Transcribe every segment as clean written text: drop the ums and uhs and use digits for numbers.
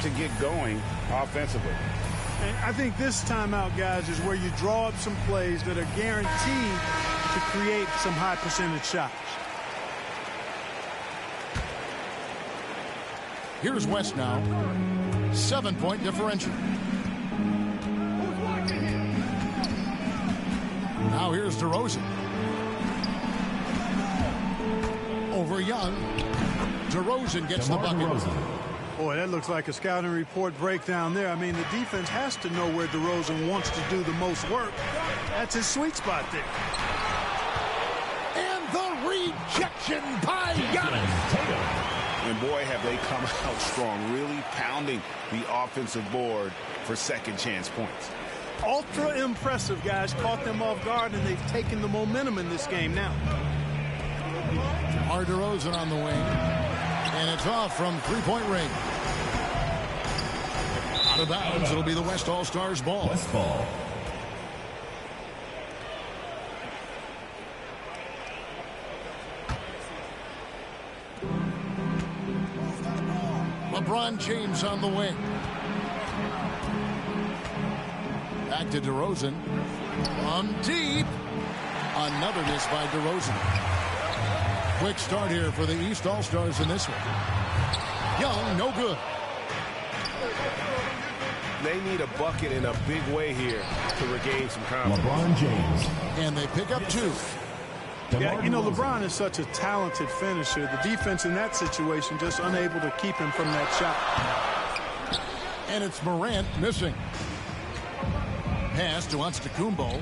to get going offensively. And I think this timeout, guys, is where you draw up some plays that are guaranteed to create some high percentage shots. Here's West now. 7-point differential. Now here's DeRozan. Over Young. DeRozan gets the bucket. Boy, that looks like a scouting report breakdown there. I mean, the defense has to know where DeRozan wants to do the most work. That's his sweet spot there. And the rejection by Giannis. And boy, have they come out strong, really pounding the offensive board for second chance points. Ultra impressive, guys. Caught them off guard, and they've taken the momentum in this game now. DeRozan on the wing. And it's off from three-point range. Out of bounds, it'll be the West All-Stars ball. West ball. LeBron James on the wing. Back to DeRozan. On deep. Another miss by DeRozan. Quick start here for the East All-Stars in this one. Young, no good. They need a bucket in a big way here to regain some confidence. LeBron James. And they pick up two. Yeah, you know, LeBron is such a talented finisher. The defense in that situation just unable to keep him from that shot. And it's Morant missing. Pass to Antetokounmpo.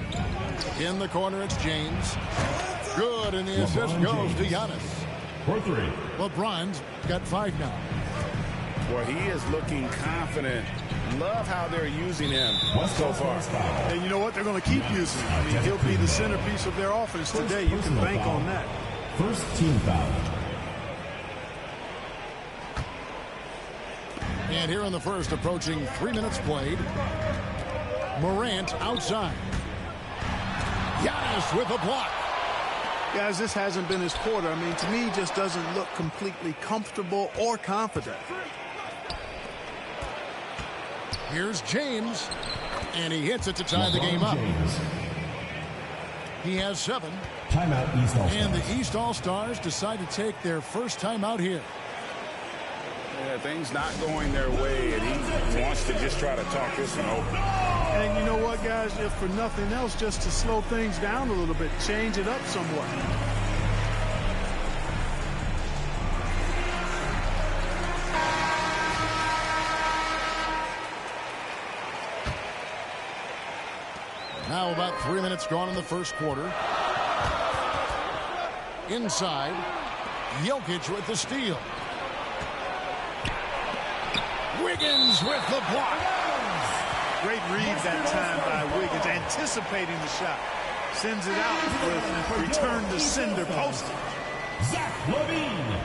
In the corner, it's James. Good, and the assist goes to Giannis. For three. LeBron's got 5 now. Boy, he is looking confident. Love how they're using him so far. And you know what? They're going to keep using him. I mean, he'll be the centerpiece of their offense today. You can bank on that. First team foul. And here in the first, approaching 3 minutes played. Morant outside. Giannis with a block. Guys, this hasn't been his quarter. I mean, to me, he just doesn't look completely comfortable or confident. Here's James, and he hits it to tie the game up. He has 7. Timeout, East All-Stars. And the East All-Stars decide to take their first timeout here. Yeah, things not going their way, and he wants to just try to talk this one over. And you know what, guys? If for nothing else, just to slow things down a little bit, change it up somewhat. Now about 3 minutes gone in the first quarter. Inside, Jokic with the steal. Wiggins with the block. Great read that time by Wiggins, anticipating the shot. Sends it out with return to sender posted. Zach LaVine.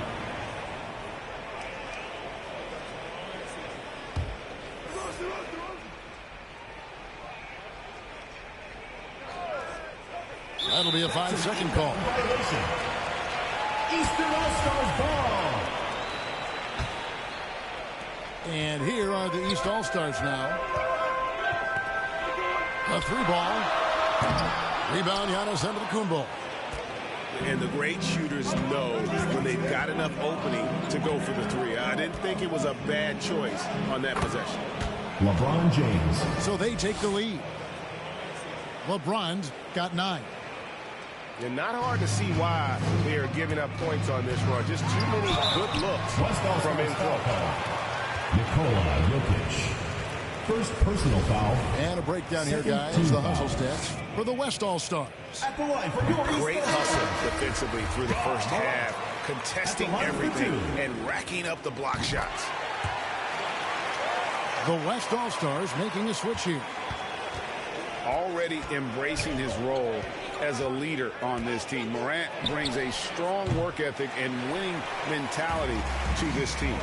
That'll be a 5-second call. Eastern All-Stars ball. And here are the East All-Stars now. A 3-ball. Rebound, Giannis Antetokounmpo. And the great shooters know when they've got enough opening to go for the 3. I didn't think it was a bad choice on that possession. LeBron James. So they take the lead. LeBron's got 9. And not hard to see why they are giving up points on this run. Just too many good looks from in close. Nikola Jokic. First personal foul. And a breakdown here, guys. The hustle stats for the West All-Stars. At the line for your Great hustle defensively through the first half, contesting everything and racking up the block shots. The West All-Stars making a switch here. Already embracing his role as a leader on this team. Morant brings a strong work ethic and winning mentality to this team.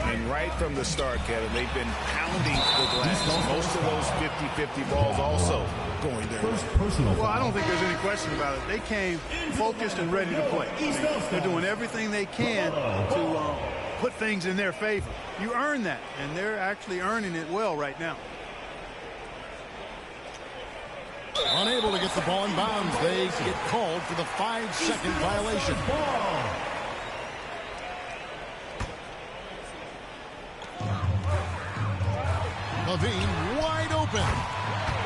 And right from the start, Kevin, they've been pounding the glass. Most of those 50-50 balls also going their way. Well, I don't think there's any question about it. They came focused and ready to play. They're doing everything they can to put things in their favor. You earn that, and they're actually earning it well right now. Unable to get the ball in bounds. They get called for the 5-second violation. Levine wide open.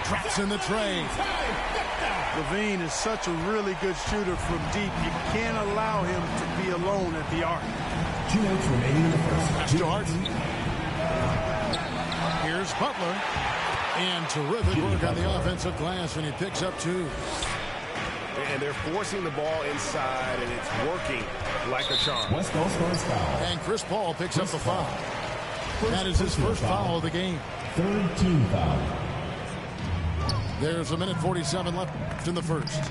Traps in the tray. Levine is such a really good shooter from deep. You can't allow him to be alone at the arc. 2 minutes remaining in the first. Pass to Harden. Here's Butler. And terrific work on the offensive glass, and he picks up 2. And they're forcing the ball inside, and it's working like a charm. West All-Stars foul. And Chris Paul picks up the foul. That is his first foul of the game. Third team foul. There's 1:47 left in the first.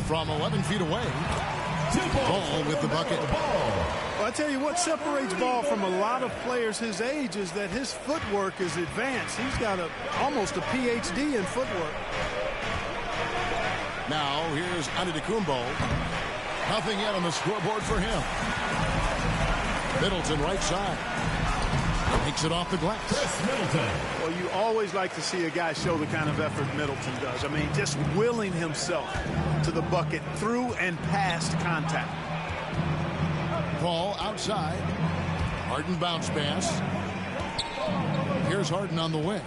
From 11 feet away, Ball with the bucket. Well, I tell you what separates Ball from a lot of players his age is that his footwork is advanced. He's got almost a PhD in footwork. Now here's Antetokounmpo. Nothing yet on the scoreboard for him. Middleton right side. Takes it off the glass. Chris Middleton. Well, you always like to see a guy show the kind of effort Middleton does. I mean, just willing himself to the bucket through and past contact. Ball outside. Harden bounce pass. Here's Harden on the wing.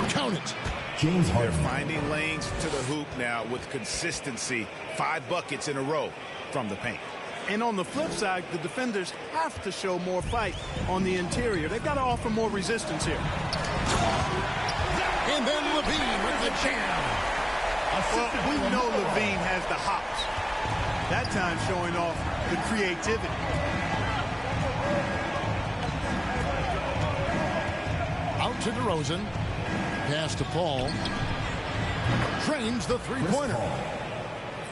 Count it. James Harden. They're finding lanes to the hoop now with consistency. 5 buckets in a row from the paint. And on the flip side, the defenders have to show more fight on the interior. They've got to offer more resistance here. And then Levine with the jam. Well, we know Levine has the hops. That time showing off the creativity. Out to DeRozan. Pass to Paul. Trains the three-pointer.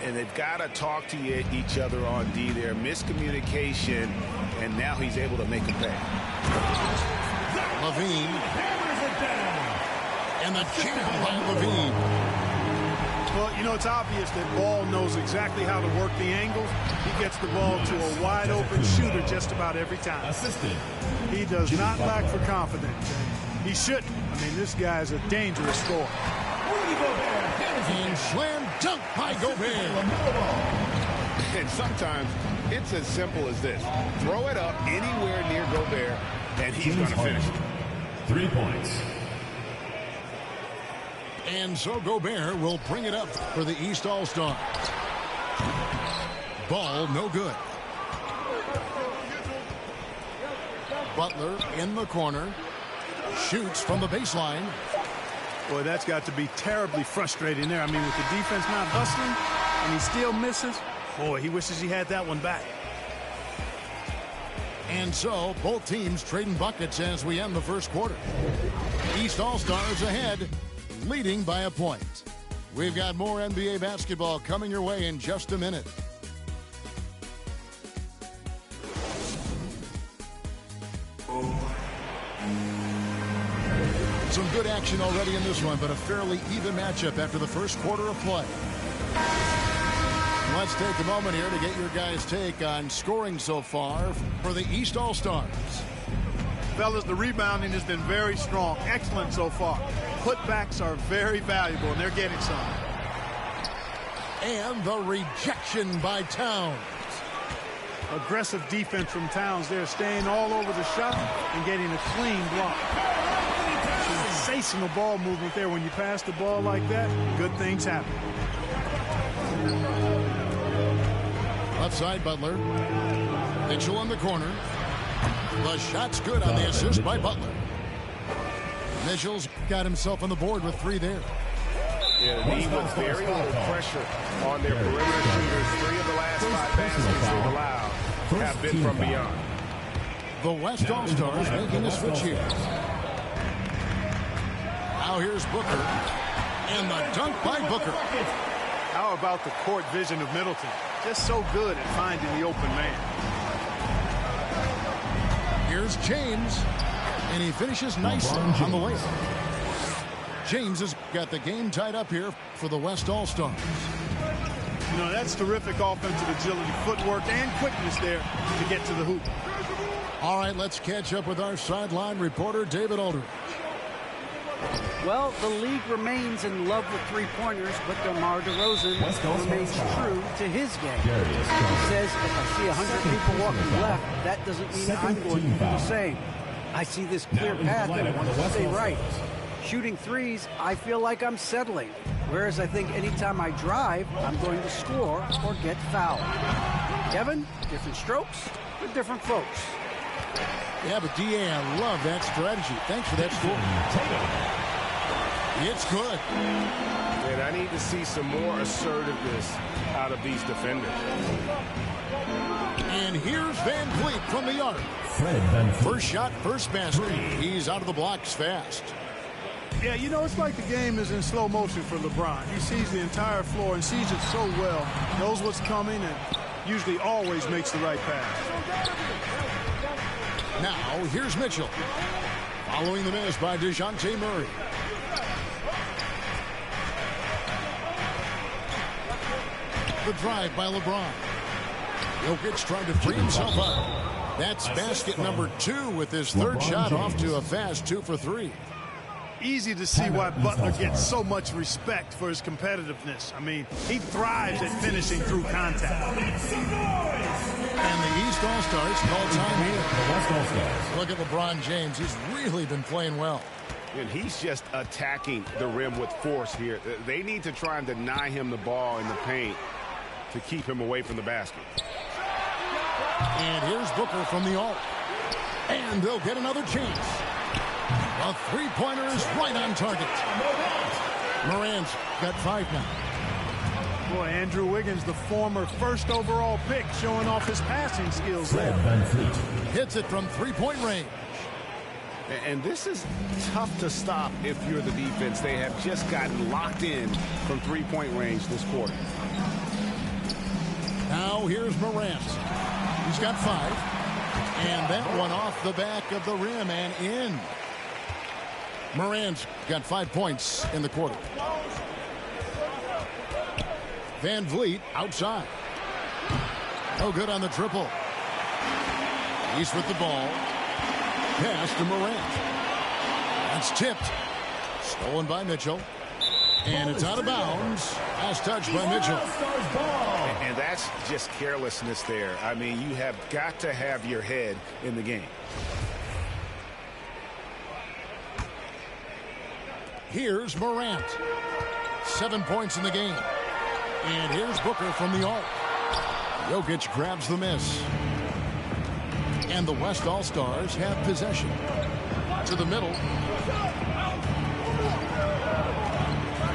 And they've got to talk to each other on D there. Miscommunication, and now he's able to make a pay. Levine. And the jam by Levine. Well, you know, it's obvious that Ball knows exactly how to work the angles. He gets the ball to a wide-open shooter just about every time. Assistant. He does not lack for confidence. He shouldn't. I mean, this guy's a dangerous scorer. And slam dunk by Gobert. And sometimes it's as simple as this. Throw it up anywhere near Gobert, and he's going to finish it. 3 points. And so Gobert will bring it up for the East All-Star. Ball no good. Butler in the corner. Shoots from the baseline. Boy, that's got to be terribly frustrating there. I mean, with the defense not hustling and he still misses, boy, he wishes he had that one back. And so both teams trading buckets as we end the first quarter. East All-Stars ahead, leading by a point. We've got more NBA basketball coming your way in just a minute. Some good action already in this one, but a fairly even matchup after the first quarter of play. Let's take a moment here to get your guys' take on scoring so far for the East All-Stars. Fellas, the rebounding has been very strong. Excellent so far. Putbacks are very valuable, and they're getting some. And the rejection by Towns. Aggressive defense from Towns there, staying all over the shot and getting a clean block. Sensational ball movement there. When you pass the ball like that, good things happen. Left side, Butler. Mitchell in the corner. The shot's good on the assist by Butler. Mitchell's got himself on the board with 3 there. Yeah, the team with very little pressure on their perimeter shooters. 3 of the last 5 baskets they've allowed have been from beyond. The West All-Stars making a switch here. Now here's Booker. And the dunk by Booker. How about the court vision of Middleton? Just so good at finding the open man. Here's James. And he finishes nicely on the way. James has got the game tied up here for the West All-Stars. You know, that's terrific offensive agility, footwork, and quickness there to get to the hoop. All right, let's catch up with our sideline reporter, David Aldridge. Well, the league remains in love with three-pointers, but DeMar DeRozan remains true to his game. He says, if I see 100 people walking left, that doesn't mean I'm going to do the same. I see this clear path and I want to stay right. Shooting threes, I feel like I'm settling. Whereas I think anytime I drive, I'm going to score or get fouled. Kevin, different strokes for different folks. Yeah, but D.A., I love that strategy. Thanks for that score. It's good. And I need to see some more assertiveness out of these defenders. And here's Van Vliet from the arc. First shot, first basket. He's out of the blocks fast. Yeah, you know, it's like the game is in slow motion for LeBron. He sees the entire floor and sees it so well, knows what's coming, and usually always makes the right pass. Now, here's Mitchell. Following the miss by DeJounte Murray. The drive by LeBron. Jokic trying to free himself up. That's basket number 2 with his third shot off to a fast 2 for 3. Easy to see why Butler gets so much respect for his competitiveness. I mean, he thrives at finishing through contact. And the East All-Stars call time here. Look at LeBron James. He's really been playing well. And he's just attacking the rim with force here. They need to try and deny him the ball in the paint to keep him away from the basket. And here's Booker from the arc. And they'll get another chance. A three-pointer is right on target. Morant's got 5 now. Boy, Andrew Wiggins, the former first overall pick, showing off his passing skills there. Hits it from three-point range. And this is tough to stop if you're the defense. They have just gotten locked in from three-point range this quarter. Now here's Morant. He's got 5. And that one off the back of the rim and in. Morant's got 5 points in the quarter. Van Vliet outside. No good on the triple. He's with the ball. Pass to Morant. That's tipped. Stolen by Mitchell. And it's out of bounds. Last touch by Mitchell. And that's just carelessness there. I mean, you have got to have your head in the game. Here's Morant. 7 points in the game. And here's Booker from the arc. Jokic grabs the miss. And the West All-Stars have possession. To the middle.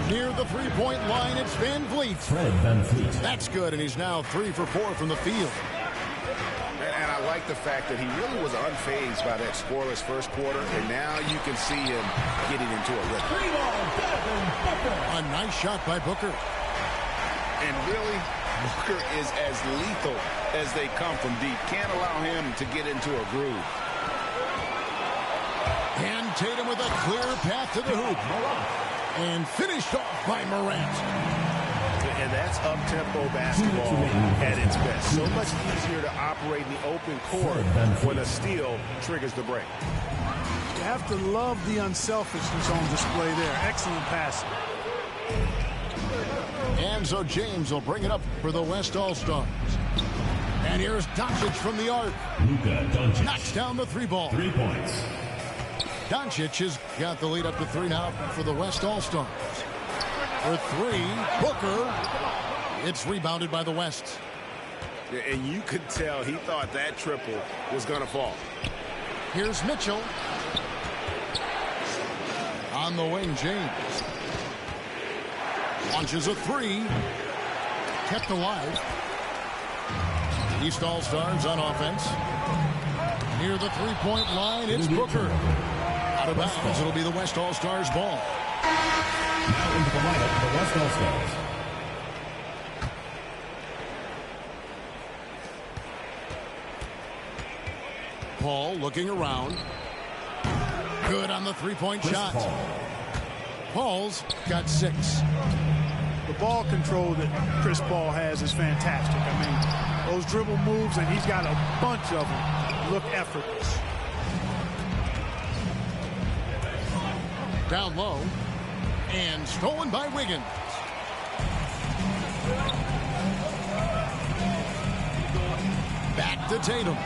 Near the three-point line, it's Van Vliet. That's good, and he's now 3 for 4 from the field. And I like the fact that he really was unfazed by that scoreless first quarter, and now you can see him getting into a rhythm. A nice shot by Booker. And really, Booker is as lethal as they come from deep. Can't allow him to get into a groove. And Tatum with a clear path to the hoop. And finished off by Morant. And that's up-tempo basketball at its best. So much easier to operate in the open court when a steal triggers the break. You have to love the unselfishness on display there. Excellent passing. And so James will bring it up for the West All-Stars. And here's Doncic from the arc. Knocks down the 3 ball. 3 points. Doncic has got the lead up to 3 now for the West All-Stars. For 3, Booker. It's rebounded by the West. And you could tell he thought that triple was going to fall. Here's Mitchell. On the wing, James. Launches a 3. Kept alive. East All-Stars on offense. Near the three-point line, it's Booker. Out of bounds, it'll be the West All-Stars ball. Now into the lineup, the West All-Stars. Paul looking around. Good on the three-point shot. Paul's got 6. The ball control that Chris Paul has is fantastic. I mean, those dribble moves, and he's got a bunch of them, look effortless. Down low, and stolen by Wiggins. Back to Tatum.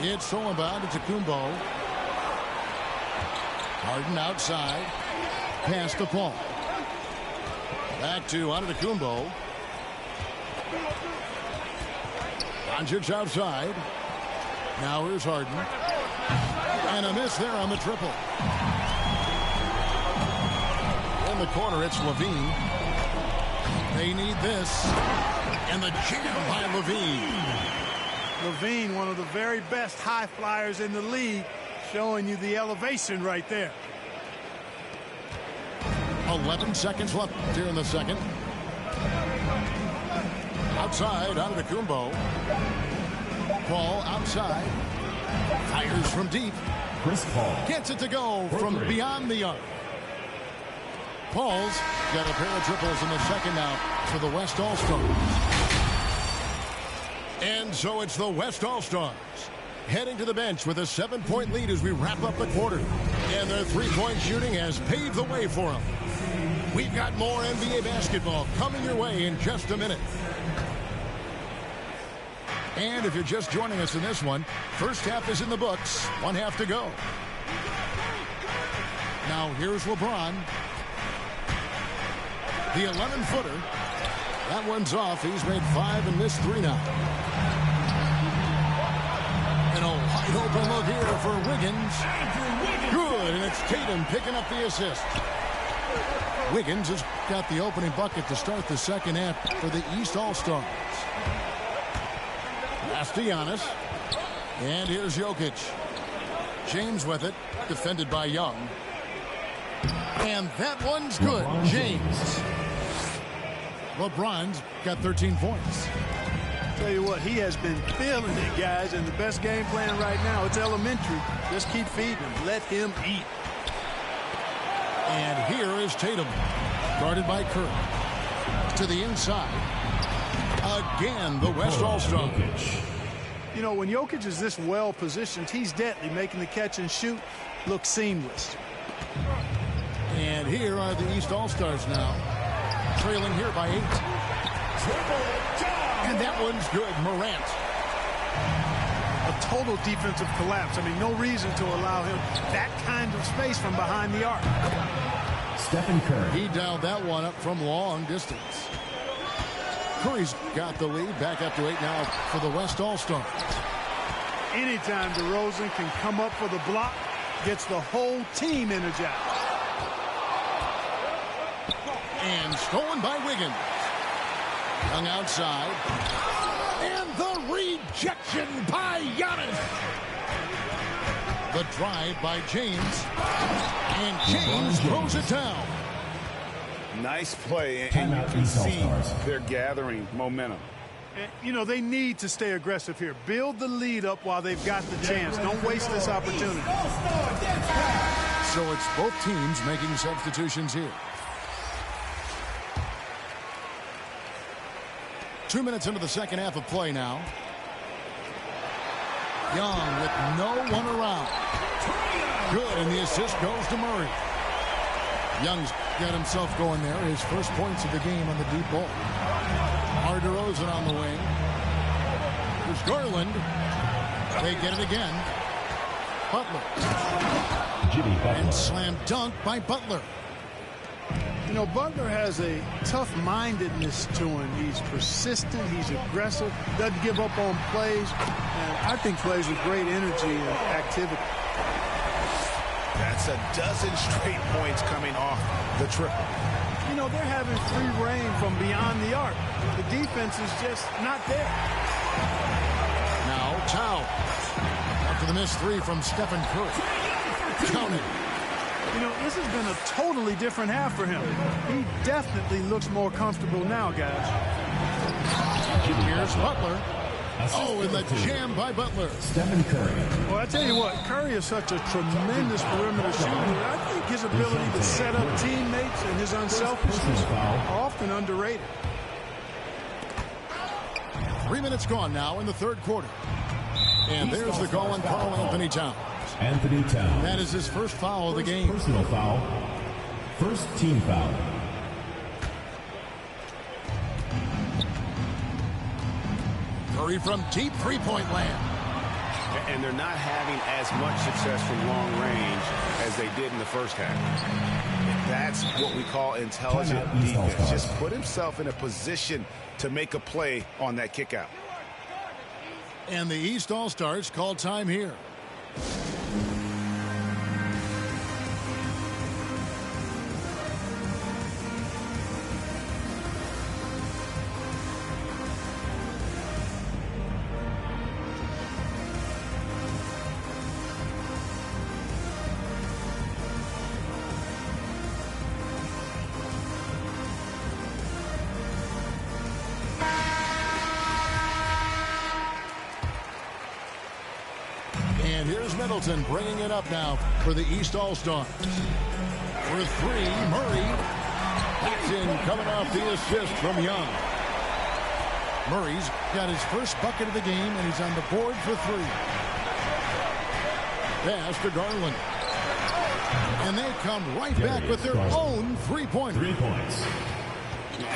It's stolen by Antetokounmpo. Harden outside. Pass to Paul. Back to Antetokounmpo. Doncic outside. Now here's Harden. And a miss there on the triple. In the corner, it's Levine. They need this. And the jam by Levine. Levine, one of the very best high flyers in the league, showing you the elevation right there. 11 seconds left here in the second. Outside, Antetokounmpo. Paul outside. Fires from deep. Chris Paul Gets it to go from beyond the arc. Paul's got a pair of triples in the second now for the West All-Stars. And so it's the West All-Stars heading to the bench with a 7-point lead as we wrap up the quarter. And their three-point shooting has paved the way for them. We've got more NBA basketball coming your way in just a minute. And if you're just joining us in this one, first half is in the books. 1 half to go. Now here's LeBron. The 11-footer. That one's off. He's made 5 and missed 3 now. And a wide open look here for Wiggins. Good, and it's Tatum picking up the assist. Wiggins has got the opening bucket to start the second half for the East All-Stars. Pass to Giannis. And here's Jokic. James with it, defended by Young. And that one's good. James. LeBron's got 13 points. Tell you what, he has been feeling it, guys, and the best game plan right now, it's elementary. Just keep feeding him. Let him eat. And here is Tatum, guarded by Curry. To the inside. Again, the West All-Stars. You know, when Jokic is this well positioned, he's deadly, making the catch and shoot look seamless. And here are the East All-Stars now. Trailing here by 8. And that one's good. Morant. A total defensive collapse. I mean, no reason to allow him that kind of space from behind the arc. Stephen Curry. He dialed that one up from long distance. Curry's got the lead. Back up to 8 now for the West All-Stars. Anytime DeRozan can come up for the block, gets the whole team energized. And stolen by Wiggins. Young outside. And the rejection by Giannis. The drive by James. And James throws it down. Nice play, and you can see they're gathering momentum. And, you know, they need to stay aggressive here. Build the lead up while they've got the chance. Don't waste this opportunity. So it's both teams making substitutions here. 2 minutes into the second half of play now. Young with no one around. Good, and the assist goes to Murray. Young's got himself going there. His first points of the game on the deep ball. DeRozan on the wing. There's Garland. They get it again. Butler. And slam dunk by Butler. You know, Butler has a tough-mindedness to him. He's persistent. He's aggressive. Doesn't give up on plays. And I think plays with great energy and activity. That's a dozen straight points coming off the triple. You know, they're having free reign from beyond the arc. The defense is just not there. Now, Towns. After the missed 3 from Stephen Curry. Counted. You know, this has been a totally different half for him. He definitely looks more comfortable now, guys. Here's Butler. Oh, and the jam by Butler. Stephen Curry. Well, I tell you what, Curry is such a tremendous perimeter shooter. I think his ability to set up teammates and his unselfishness are often underrated. 3 minutes gone now in the third quarter. And there's the call on Karl Anthony Towns. Anthony Towns. That is his first foul of the game. Personal foul. First team foul. Curry from deep three-point land. And they're not having as much success from long range as they did in the first half. That's what we call intelligent defense. Just put himself in a position to make a play on that kick out. And the East All-Stars call time here. And here's Middleton bringing it up now for the East All-Stars. For three, Murray. That's in, coming off the assist from Young. Murray's got his first bucket of the game, and he's on the board for three. Pass to Garland. And they come right back with their own three-pointer. 3 points.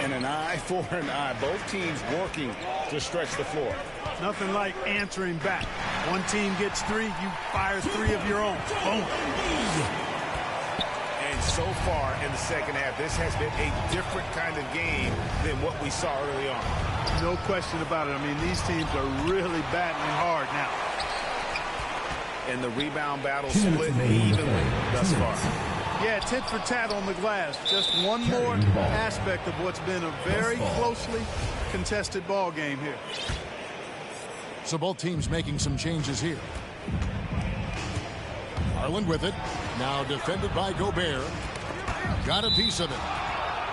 And an eye for an eye. Both teams working to stretch the floor. Nothing like answering back. One team gets three, you fire three of your own. Boom. And so far in the second half, this has been a different kind of game than what we saw early on. No question about it. I mean, these teams are really battling hard now. And the rebound battle split evenly thus far. Yeah, tit for tat on the glass. Just one more aspect of what's been a very closely contested ball game here. So both teams making some changes here. Garland with it. Now defended by Gobert. Got a piece of it.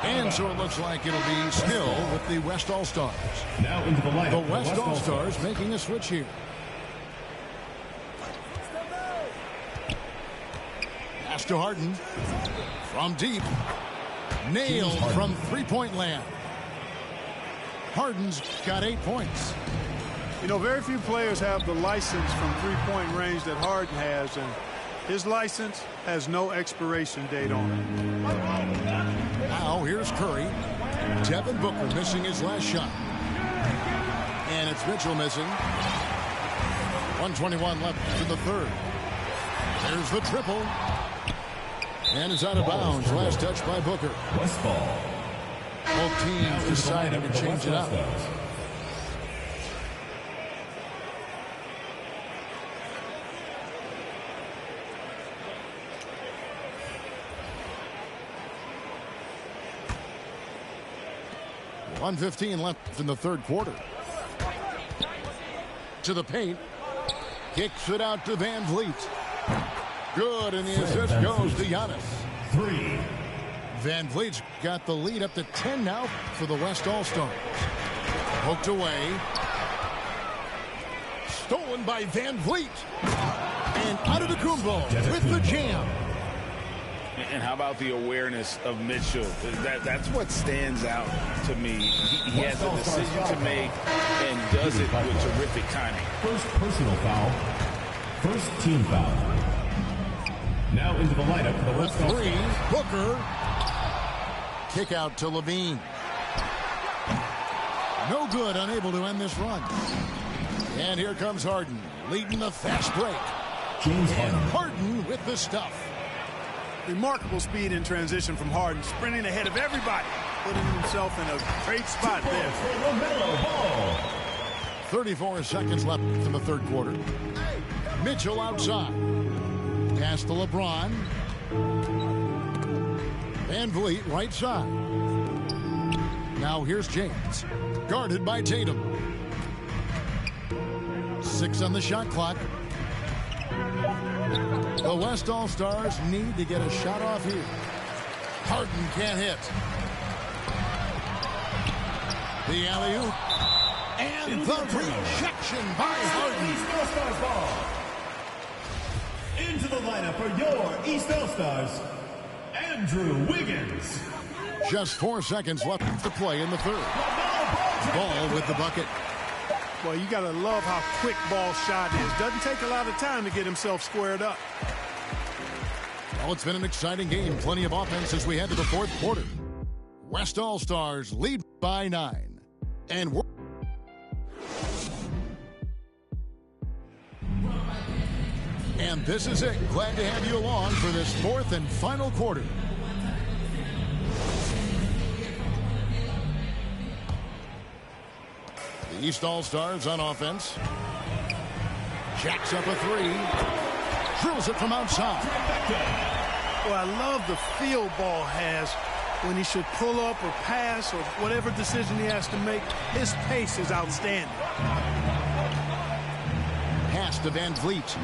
And so it looks like it'll be still with the West All-Stars. Now into the lineup. The West All-Stars making a switch here. Pass to Harden. From deep. Nailed from three-point land. Harden's got 8 points. You know, very few players have the license from three-point range that Harden has, and his license has no expiration date on it. Now here's Curry. Devin Booker missing his last shot. And it's Mitchell missing. 1:21 left in the third. There's the triple. And it's out of bounds. Last touch by Booker. West ball. Both teams deciding to change it up. .115 left in the third quarter. To the paint. Kicks it out to Van Vliet. Good, and the assist goes to Giannis. 3. Van Vliet's got the lead up to 10 now for the West All-Stars. Poked away. Stolen by Van Vliet. And Antetokounmpo with the jam. And how about the awareness of Mitchell? That's what stands out to me. He has a decision to make and does it with terrific timing. First personal foul. First team foul. Now into the lineup for the West three. Booker. Kick out to Levine. No good, unable to end this run. And here comes Harden, leading the fast break. James And Harden with the stuff. Remarkable speed in transition from Harden, sprinting ahead of everybody, putting himself in a great spot there. 34 seconds left in the third quarter. Mitchell outside. Pass to LeBron. Van Vliet right side. Now here's James. Guarded by Tatum. 6 on the shot clock. The West All-Stars need to get a shot off here. Harden can't hit. The alley-oop. And the rejection by Harden. East All-Stars ball. Into the lineup for your East All-Stars, Andrew Wiggins. Just 4 seconds left to play in the third. Ball with the bucket. Well, you got to love how quick Ball's shot is. Doesn't take a lot of time to get himself squared up. Well, it's been an exciting game. Plenty of offense as we head to the fourth quarter. West All-Stars lead by 9. And we're... And this is it. Glad to have you along for this fourth and final quarter. The East All-Stars on offense. Jacks up a three. Drills it from outside. Well, I love the feel Ball has when he should pull up or pass or whatever decision he has to make. His pace is outstanding. Pass to Van Vliet.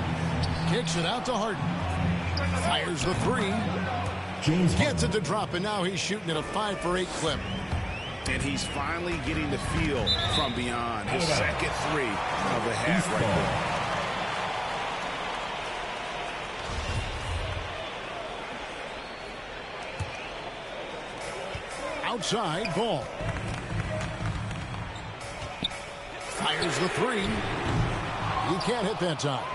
Kicks it out to Harden. Fires the three. James Gets it to drop, and now he's shooting at a 5-for-8 clip. And he's finally getting the feel from beyond. His second three of the half right there. Outside, Ball. Fires the three. He can't hit that time.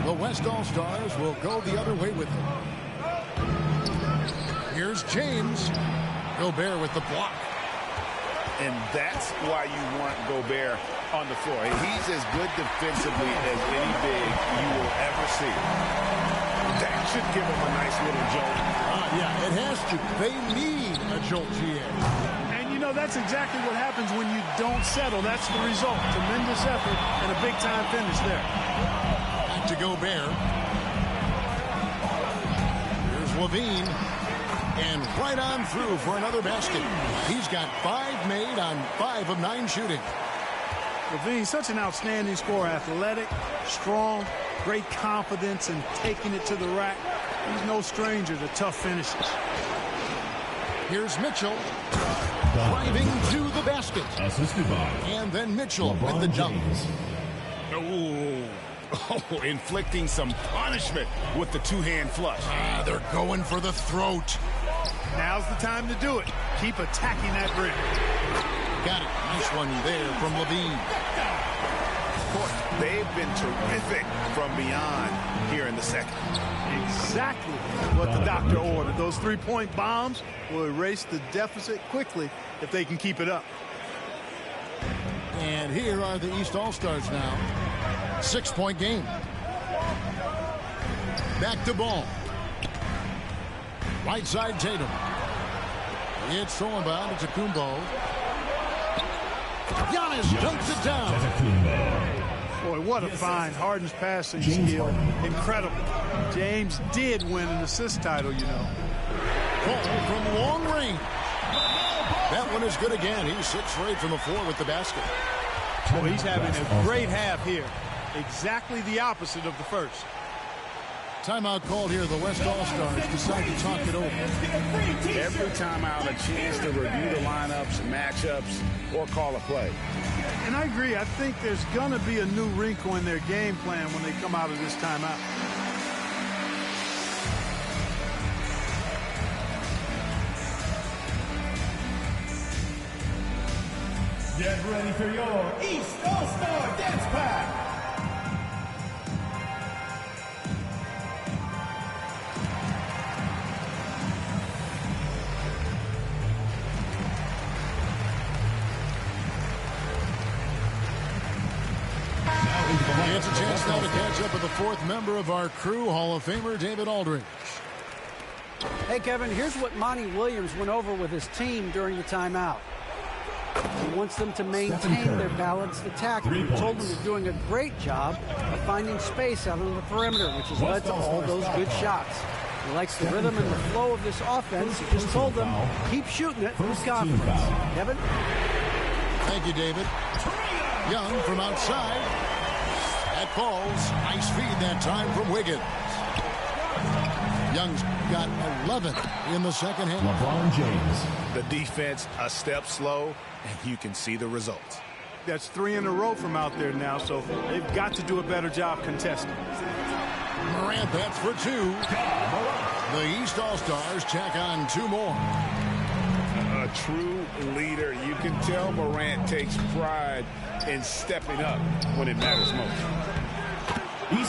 The West All-Stars will go the other way with it. Here's James. Gobert with the block. And that's why you want Gobert on the floor. He's as good defensively as any big you will ever see. That should give him a nice little jolt. Yeah, it has to. They need a jolt, GA. And, you know, that's exactly what happens when you don't settle. That's the result. Tremendous effort and a big-time finish there. Back to Gobert. Here's Levine. And right on through for another basket. He's got 5 made on 5 of 9 shooting. Levine, such an outstanding scorer. Athletic, strong, great confidence in taking it to the rack. He's no stranger to tough finishes. Here's Mitchell. Driving to the basket. assisted by And then Mitchell with the dunk. Oh, inflicting some punishment with the two-hand flush. They're going for the throat. Now's the time to do it. Keep attacking that rim. Got it. Nice one there from Levine. They've been terrific from beyond here in the second. Exactly what the doctor ordered. Those three-point bombs will erase the deficit quickly if they can keep it up. And here are the East All-Stars now. 6-point game. Back to Ball. Right side Tatum. It's thrown by Antetokounmpo. Giannis dunks it down. Boy, what a find. Harden's passing skill. Incredible. James did win an assist title, you know. Ball from long range. That one is good again. He's 6 for 8 from the floor with the basket. Boy, he's having a great half here. Exactly the opposite of the first. Timeout called here. The West All-Stars decide to talk it over. Every timeout, a chance to review the lineups, matchups, or call a play. And I agree. I think there's going to be a new wrinkle in their game plan when they come out of this timeout. Get ready for your East All-Star Dance Pack. It's a chance now to catch up with the 4th member of our crew, Hall of Famer David Aldridge. Hey, Kevin, here's what Monty Williams went over with his team during the timeout. He wants them to maintain their balanced attack. He told them they're doing a great job of finding space out on the perimeter, which has led to all those good shots. He likes the rhythm and the flow of this offense. He just told them, keep shooting it with confidence. Kevin? Thank you, David. Young from outside. That falls. Nice feed that time from Wiggins. Young's got 11 in the second half. LeBron James. The defense a step slow, and you can see the results. That's 3 in a row from out there now, so they've got to do a better job contesting. Morant bats for 2. The East All-Stars tack on 2 more. A true leader. You can tell Morant takes pride in stepping up when it matters most.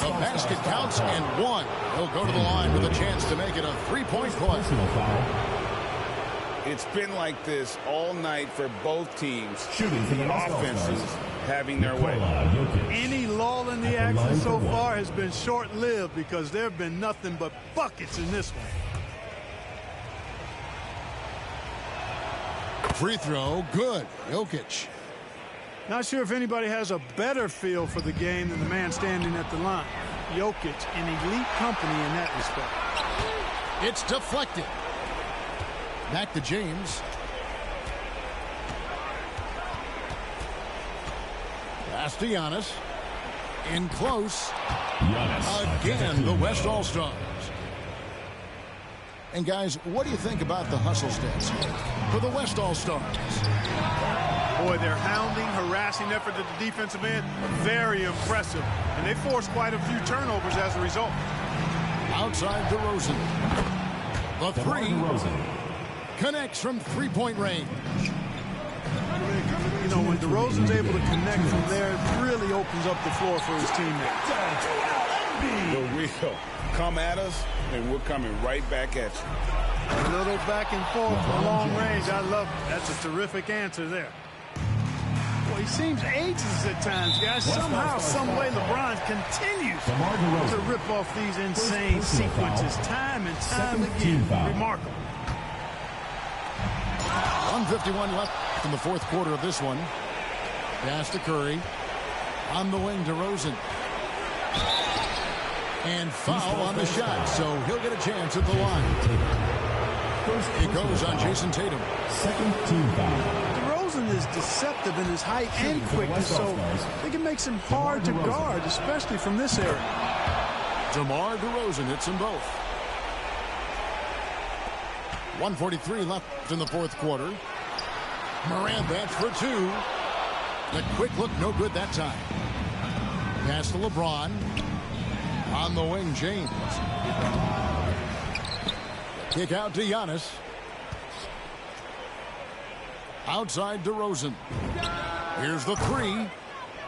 The basket counts and 1. He'll go to the line with a chance to make it a 3-point play. It's been like this all night for both teams. Shooting for the offenses having their way. Any lull in the action so far has been short-lived because there have been nothing but buckets in this one. Free throw, good. Jokic. Not sure if anybody has a better feel for the game than the man standing at the line. Jokic, an elite company in that respect. It's deflected. Back to James. Pass to Giannis. In close. Again, the West All-Stars. And guys, what do you think about the hustle stats for the West All-Stars? Boy, their hounding, harassing effort at the defensive end, very impressive. And they forced quite a few turnovers as a result. Outside DeRozan. The 3 connects from 3-point range. You know, when DeRozan's able to connect from there, it really opens up the floor for his teammates. For real. Come at us, and we're coming right back at you. A little back and forth for long range. I love it. That's a terrific answer there. Well, he seems ageless at times, guys. Somehow, some way, LeBron continues to rip off these insane sequences time and time again. Remarkable. 1:51 left in the 4th quarter of this one. Pass to Curry. On the wing, DeRozan. And foul on the shot, so he'll get a chance at the line. It goes on Jason Tatum. Second team foul. DeRozan is deceptive in his height and quickness, so I think it makes him hard to guard, especially from this area. DeMar DeRozan hits them both. 1:43 left in the 4th quarter. Morant bats for 2. The quick look, no good that time. Pass to LeBron. On the wing, James. Kick out to Giannis. Outside DeRozan. Here's the 3.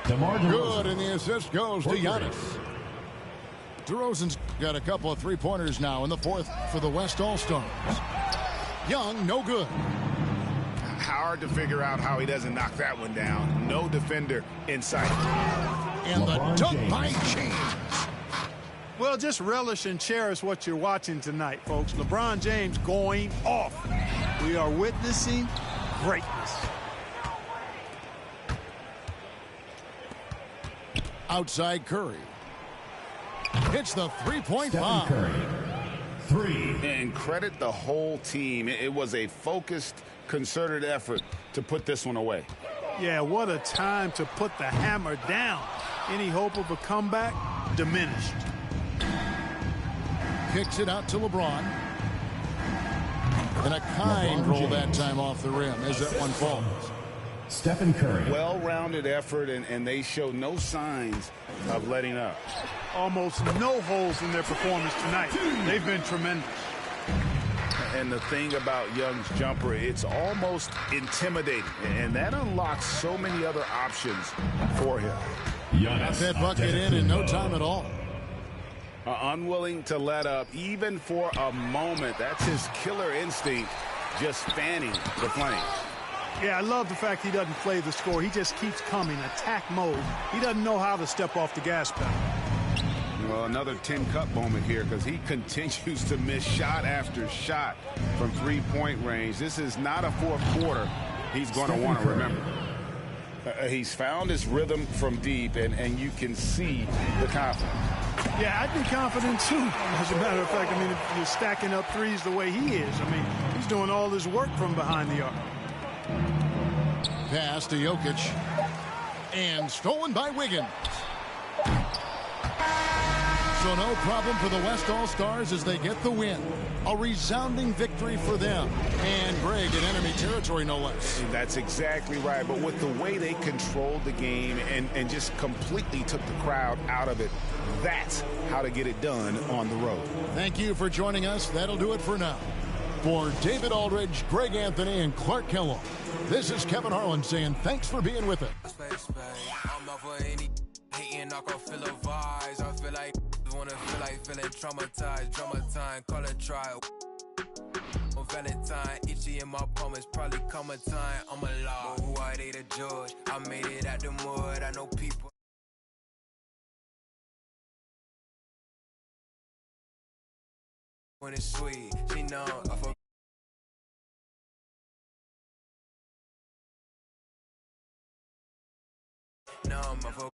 Good, and the assist goes to Giannis. DeRozan's got a couple of 3-pointers now in the 4th for the West All-Stars. Young, no good. Hard to figure out how he doesn't knock that one down. No defender in sight. And the dunk by James. Well, just relish and cherish what you're watching tonight, folks. LeBron James going off. We are witnessing greatness. Outside Curry. Hits the 3-point bomb. Curry. 3. And credit the whole team. It was a focused, concerted effort to put this one away. Yeah, what a time to put the hammer down. Any hope of a comeback? Diminished. Kicks it out to LeBron. And a kind roll that time off the rim as that one falls. Stephen Curry. Well-rounded effort, and they show no signs of letting up. Almost no holes in their performance tonight. They've been tremendous. And the thing about Young's jumper, it's almost intimidating, and that unlocks so many other options for him. Got that bucket in no time at all. Unwilling to let up, even for a moment. That's his killer instinct, just fanning the flames. Yeah, I love the fact he doesn't play the score. He just keeps coming, attack mode. He doesn't know how to step off the gas pedal. Well, another 10-cup moment here because he continues to miss shot after shot from 3-point range. This is not a 4th quarter he's going to want to remember. He's found his rhythm from deep, and you can see the confidence. Yeah, I'd be confident, too. As a matter of fact, I mean, if you're stacking up threes the way he is, I mean, he's doing all his work from behind the arc. Pass to Jokic. And stolen by Wiggins. So no problem for the West All-Stars as they get the win. A resounding victory for them. And Greg in enemy territory, no less. That's exactly right. But with the way they controlled the game and just completely took the crowd out of it, that's how to get it done on the road. Thank you for joining us. That'll do it for now. For David Aldridge, Greg Anthony, and Clark Kellogg, this is Kevin Harlan saying thanks for being with us. I'm not for any hating, not gonna feel the vibes. I feel like feeling traumatized. Drama time, call it trial. On Valentine, itchy in my palm, it's probably come a time. I'm alive. Who are they to judge? I made it out the mud. I know people. When it's sweet, she know I fuck. No, I'm a